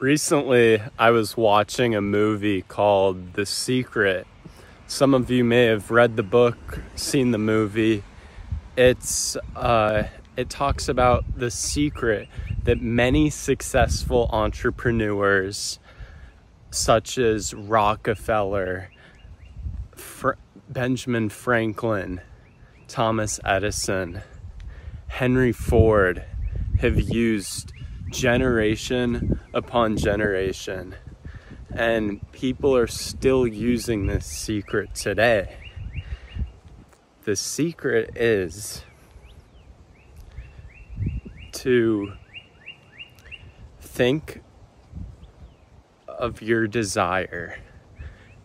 Recently, I was watching a movie called The Secret. Some of you may have read the book, seen the movie. It talks about the secret that many successful entrepreneurs, such as Rockefeller, Benjamin Franklin, Thomas Edison, Henry Ford, have used generation upon generation, and people are still using this secret today. The secret is to think of your desire,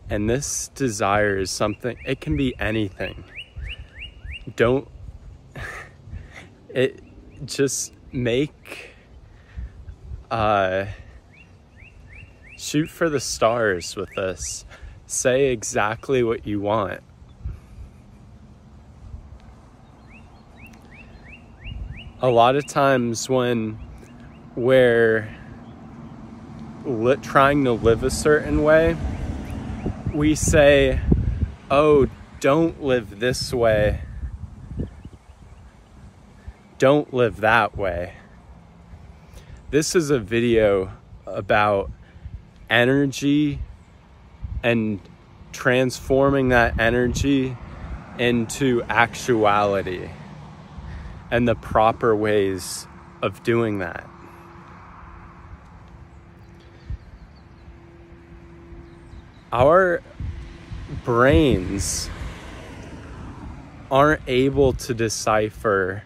and this desire is something, it can be anything. Just shoot for the stars with this. Say exactly what you want. A lot of times when we're trying to live a certain way, we say, oh, don't live this way. Don't live that way. This is a video about energy and transforming that energy into actuality and the proper ways of doing that. Our brains aren't able to decipher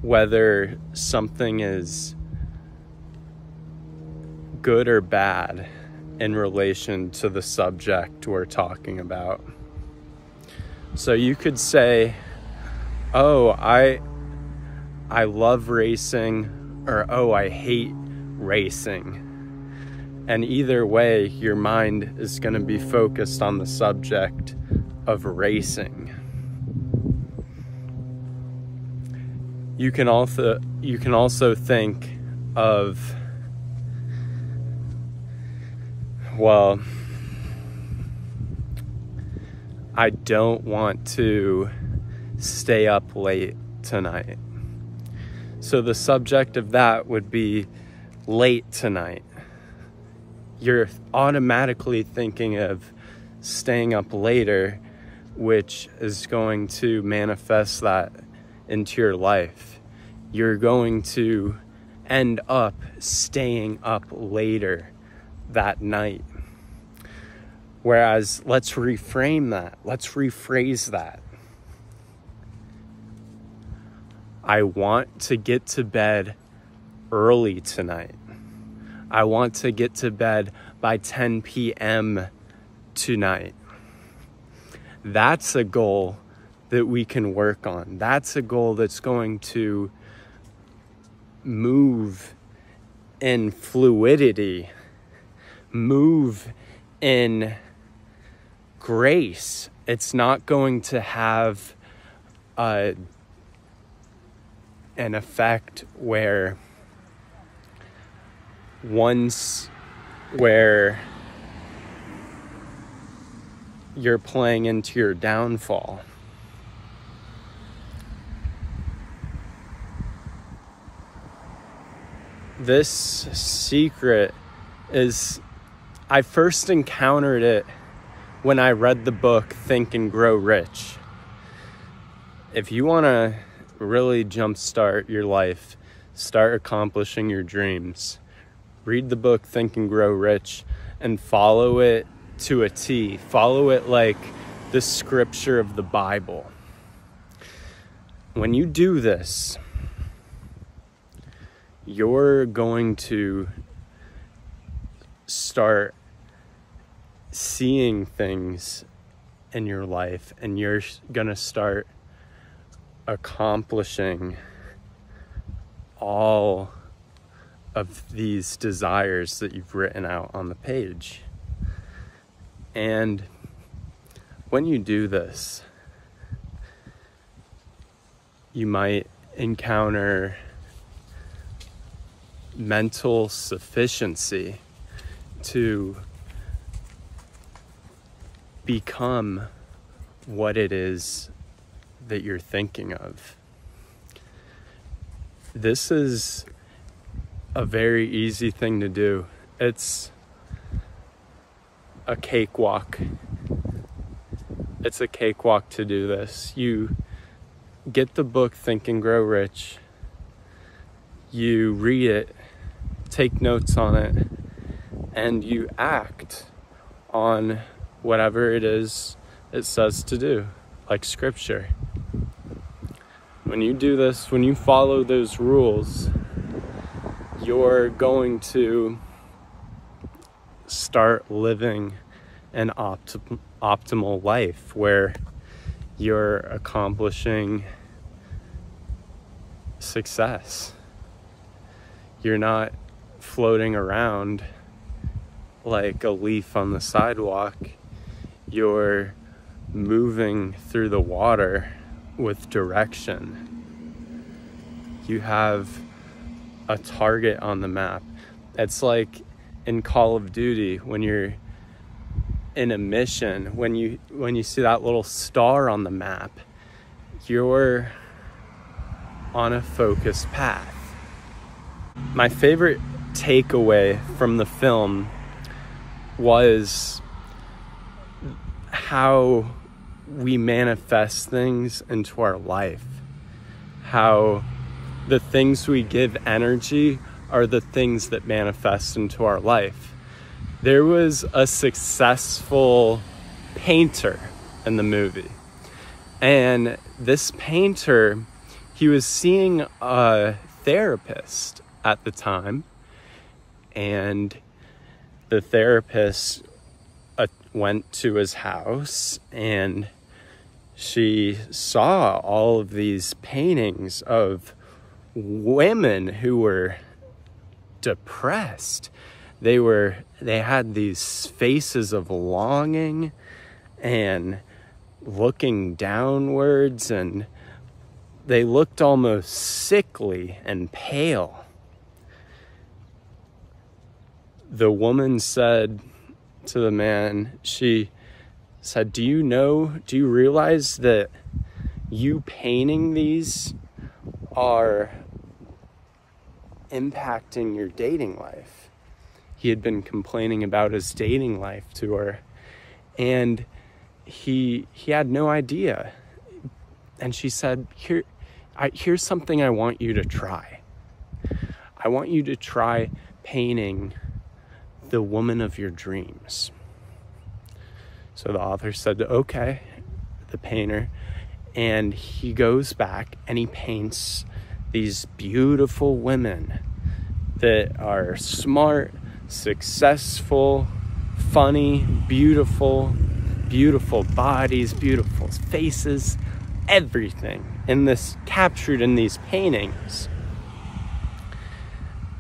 whether something is good or bad in relation to the subject we're talking about. So you could say, oh, I love racing, or oh, I hate racing. And either way, your mind is going to be focused on the subject of racing. You can also think of, well, I don't want to stay up late tonight. So the subject of that would be late tonight. You're automatically thinking of staying up later, which is going to manifest that into your life. You're going to end up staying up later that night. Whereas, let's reframe that. Let's rephrase that. I want to get to bed early tonight. I want to get to bed by 10 p.m. tonight. That's a goal that we can work on. That's a goal that's going to move in fluidity, move in grace. It's not going to have an effect where you're playing into your downfall. This secret is, I first encountered it when I read the book Think and Grow Rich. If you want to really jumpstart your life, start accomplishing your dreams, read the book Think and Grow Rich and follow it to a T. Follow it like the scripture of the Bible. When you do this, you're going to start seeing things in your life, and you're going to start accomplishing all of these desires that you've written out on the page. And when you do this, you might encounter mental sufficiency to become what it is that you're thinking of. This is a very easy thing to do. It's a cakewalk. It's a cakewalk to do this. You get the book Think and Grow Rich. You read it, take notes on it, and you act on whatever it is it says to do, like scripture. When you do this, when you follow those rules, you're going to start living an optimal life where you're accomplishing success. You're not floating around like a leaf on the sidewalk. You're moving through the water with direction. You have a target on the map. It's like in Call of Duty when you're in a mission, when you see that little star on the map, you're on a focused path. My favorite takeaway from the film was how we manifest things into our life. How the things we give energy are the things that manifest into our life. There was a successful painter in the movie. And this painter, he was seeing a therapist at the time. And the therapist went to his house, and she saw all of these paintings of women who were depressed. They had these faces of longing and looking downwards, and they looked almost sickly and pale. The woman said to the man, she said, do you realize that you painting these are impacting your dating life? He had been complaining about his dating life to her, and he had no idea. And she said, here's something I want you to try. I want you to try painting the woman of your dreams. So the author said, okay, the painter, and he goes back and he paints these beautiful women that are smart, successful, funny, beautiful bodies, beautiful faces, everything captured in these paintings.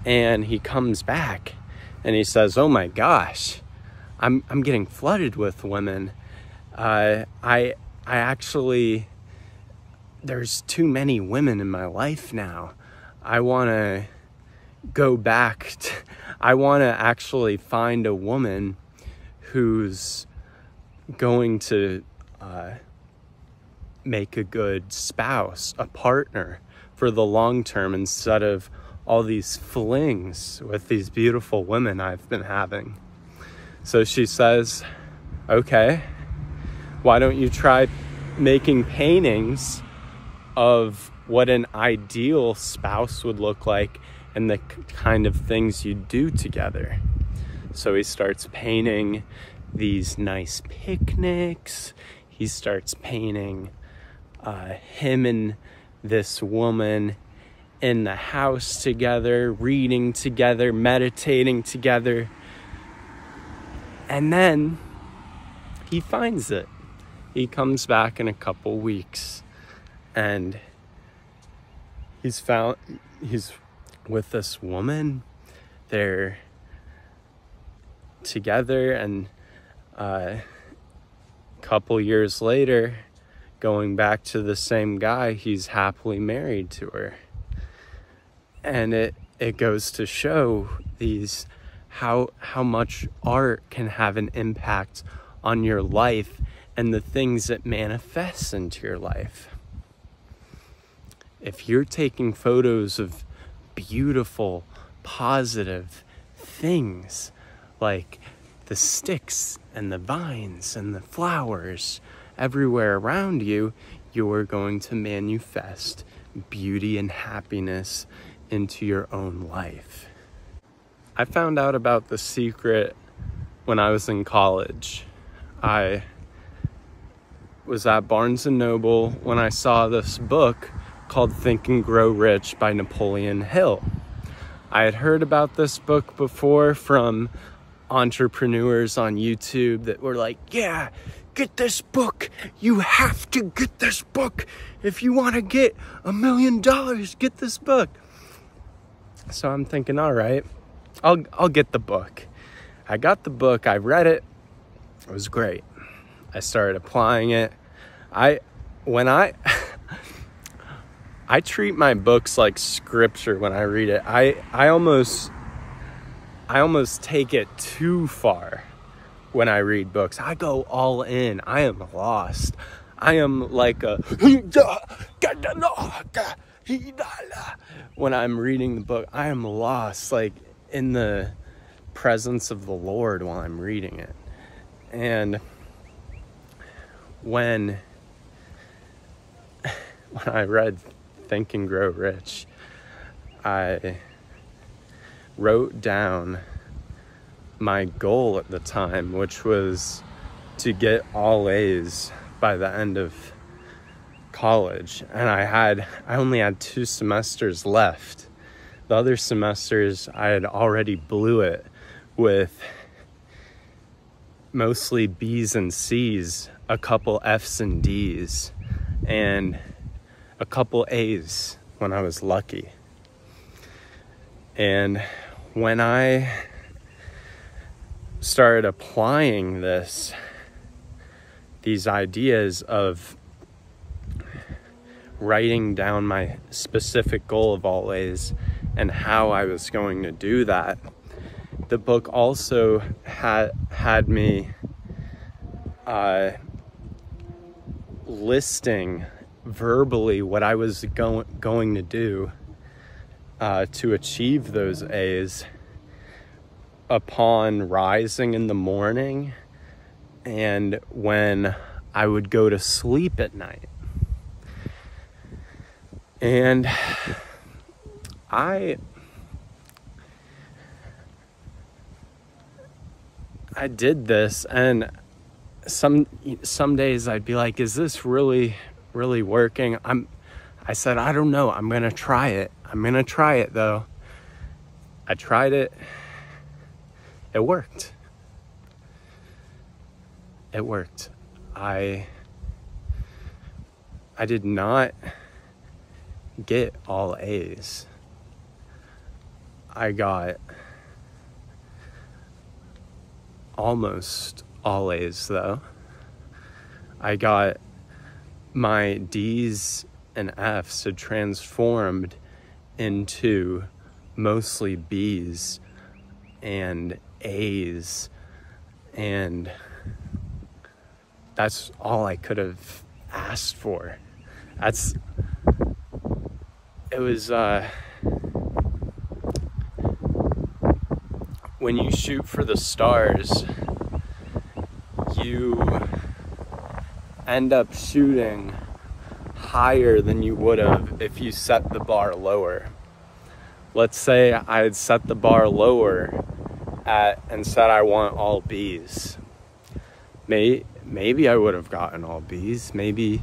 And he comes back and he says, oh my gosh, I'm getting flooded with women. I actually, there's too many women in my life now. I want to go back. I want to actually find a woman who's going to make a good spouse, a partner for the long term, instead of all these flings with these beautiful women I've been having. So she says, okay, why don't you try making paintings of what an ideal spouse would look like and the kind of things you do together. So he starts painting these nice picnics. He starts painting him and this woman in the house together, reading together, meditating together. And then he finds it. He comes back in a couple weeks, and he's with this woman. They're together, and Couple years later, going back to the same guy, he's happily married to her. And it goes to show how much art can have an impact on your life and the things that manifest into your life. If you're taking photos of beautiful, positive things like the sticks and the vines and the flowers everywhere around you, you are going to manifest beauty and happiness into your own life. I found out about The Secret when I was in college. I was at Barnes & Noble when I saw this book called Think and Grow Rich by Napoleon Hill. I had heard about this book before from entrepreneurs on YouTube that were like, yeah, get this book. You have to get this book. If you want to get $1 million, get this book. So I'm thinking, all right, I'll get the book. I got the book. I read it. It was great. I started applying it. I treat my books like scripture when I read it. I almost take it too far when I read books. I go all in. I am lost. I am like when I'm reading the book, I am lost, like in the presence of the Lord while I'm reading it. And when I read Think and Grow Rich, I wrote down my goal at the time, which was to get all A's by the end of college. And I only had 2 semesters left. The other semesters I had already blew it with mostly B's and C's, a couple F's and D's, and a couple A's when I was lucky. And when I started applying these ideas of writing down my specific goal of all A's and how I was going to do that, the book also had me listing verbally what I was going to do to achieve those A's upon rising in the morning and when I would go to sleep at night. And I did this, and some days I'd be like, is this really working? I said, I don't know. I'm going to try it. I'm going to try it though. I tried it. It worked. It worked. I did not get all A's. I got almost all A's though. I got my D's and F's had transformed into mostly B's and A's, and that's all I could have asked for. It was when you shoot for the stars, you end up shooting higher than you would have if you set the bar lower. Let's say I had set the bar lower and said I want all B's. Maybe I would have gotten all B's. Maybe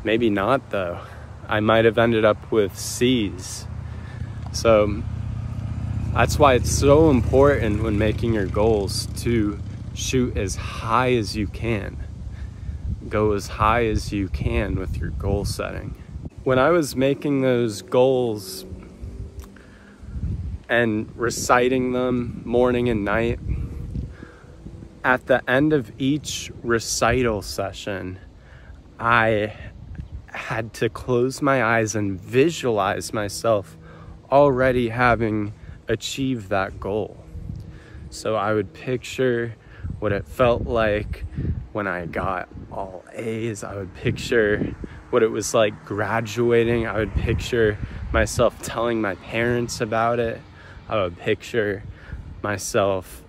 not though. I might have ended up with C's. So that's why it's so important when making your goals to shoot as high as you can. Go as high as you can with your goal setting. When I was making those goals and reciting them morning and night, at the end of each recital session, I had to close my eyes and visualize myself already having achieved that goal. So I would picture what it felt like when I got all A's. I would picture what it was like graduating. I would picture myself telling my parents about it. I would picture myself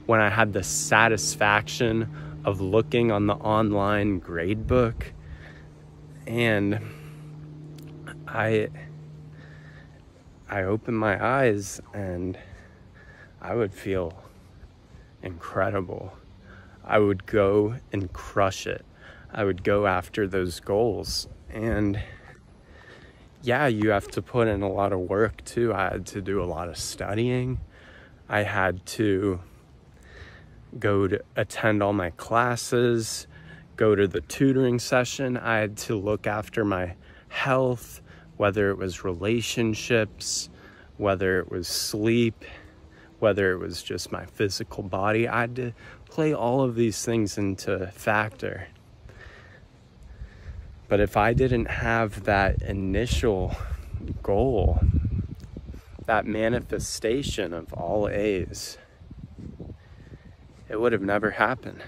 when I had the satisfaction of looking on the online grade book. And I opened my eyes and I would feel incredible. I would go and crush it. I would go after those goals. And yeah, you have to put in a lot of work too. I had to do a lot of studying. I had to go to attend all my classes, go to the tutoring session. I had to look after my health, whether it was relationships, whether it was sleep, whether it was just my physical body. I had to play all of these things into factor. But if I didn't have that initial goal, that manifestation of all A's, it would have never happened.